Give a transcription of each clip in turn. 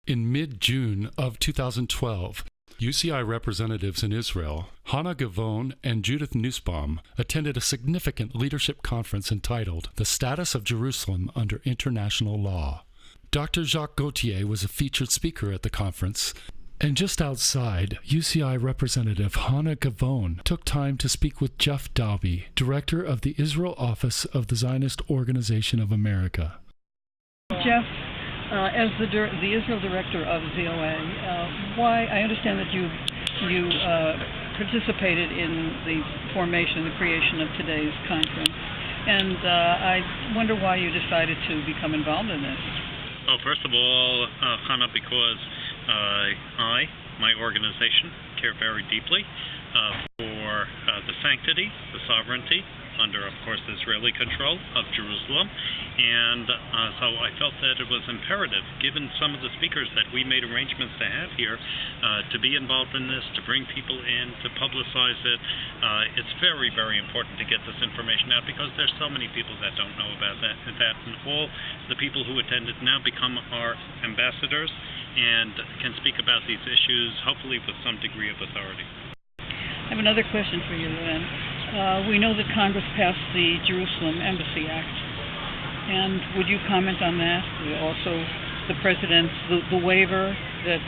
In mid-June of 2012, UCI representatives in Israel, Chana, Gavon, and Judith Nusbaum attended a significant leadership conference entitled The Status of Jerusalem Under International Law. Dr. Jacques Gauthier was a featured speaker at the conference, and just outside, UCI Representative Chana Gavon took time to speak with Jeff Daube, Director of the Israel Office of the Zionist Organization of America. Jeff, as the Israel Director of ZOA, why I understand that you participated in the creation of today's conference, and I wonder why you decided to become involved in this. Well, first of all, Chana, because my organization, care very deeply for the sanctity, the sovereignty, under, of course, Israeli control of Jerusalem. And so I felt that it was imperative, given some of the speakers that we made arrangements to have here, to be involved in this, to bring people in, to publicize it. It's very, very important to get this information out because there's so many people that don't know about that. And all the people who attended now become our ambassadors and can speak about these issues, hopefully with some degree of authority. I have another question for you, Lynn. We know that Congress passed the Jerusalem Embassy Act, and would you comment on that? Also, the President's the waiver that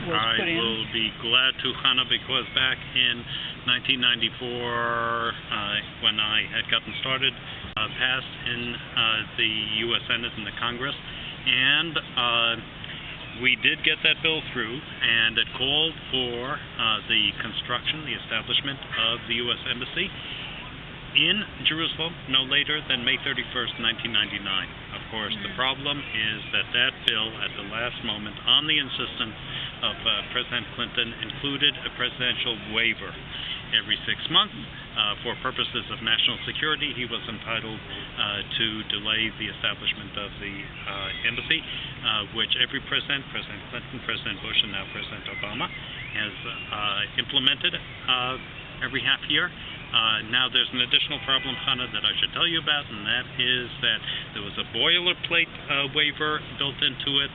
was put in. I will be glad to, Chana, because back in 1994, when I had gotten started, passed in the U.S. Senate and the Congress, and we did get that bill through, and it called for the construction, the establishment of the U.S. Embassy in Jerusalem no later than May 31st, 1999. Of course, the problem is that that bill, at the last moment, on the insistence of President Clinton, included a presidential waiver. Every 6 months, for purposes of national security, he was entitled to delay the establishment of the embassy, which every President Clinton, President Bush, and now President Obama, has implemented every half year. Now there's an additional problem, Chana, that I should tell you about, and that is that there was a boilerplate waiver built into it,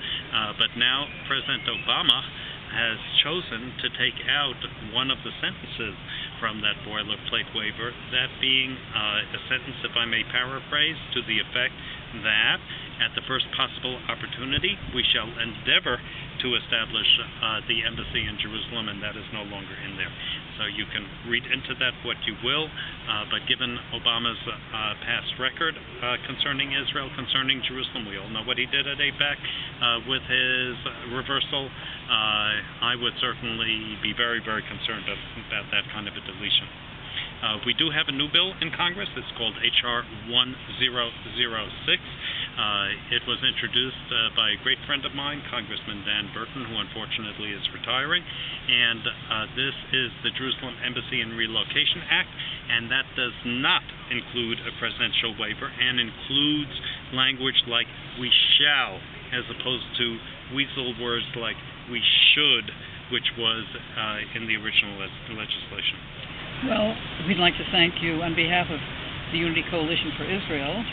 but now President Obama has chosen to take out one of the sentences from that boilerplate waiver, that being a sentence, if I may paraphrase, to the effect that at the first possible opportunity we shall endeavor to establish the embassy in Jerusalem, and that is no longer in there. So you can read into that what you will, but given Obama's past record concerning Israel, concerning Jerusalem, we all know what he did at AIPAC with his reversal. I would certainly be very, very concerned about that kind of a deletion. We do have a new bill in Congress. It's called H.R. 1006. It was introduced by a great friend of mine, Congressman Dan Burton, who unfortunately is retiring. And this is the Jerusalem Embassy and Relocation Act, and that does not include a presidential waiver and includes language like we shall, as opposed to weasel words like we should, which was in the original legislation. Well, we'd like to thank you on behalf of the Unity Coalition for Israel.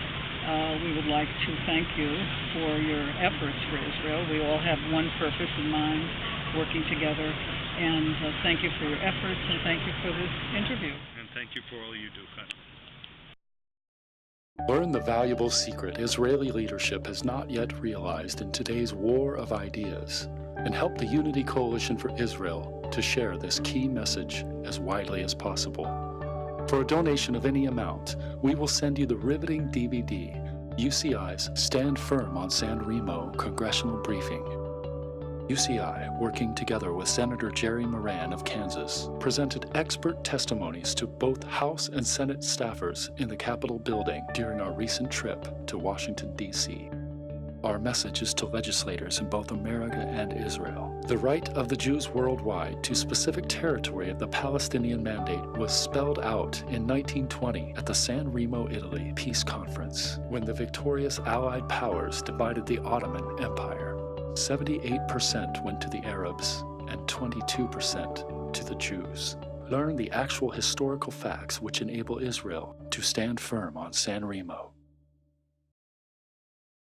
We would like to thank you for your efforts for Israel. We all have one purpose in mind, working together. And thank you for your efforts, and thank you for this interview. And thank you for all you do, Chana. Learn the valuable secret Israeli leadership has not yet realized in today's war of ideas, and help the Unity Coalition for Israel to share this key message as widely as possible. For a donation of any amount, we will send you the riveting DVD, UCI's Stand Firm on San Remo Congressional Briefing. UCI, working together with Senator Jerry Moran of Kansas, presented expert testimonies to both House and Senate staffers in the Capitol building during our recent trip to Washington, D.C. Our message is to legislators in both America and Israel. The right of the Jews worldwide to specific territory of the Palestinian Mandate was spelled out in 1920 at the San Remo, Italy Peace Conference, when the victorious Allied powers divided the Ottoman Empire. 78% went to the Arabs and 22% to the Jews. Learn the actual historical facts which enable Israel to stand firm on San Remo.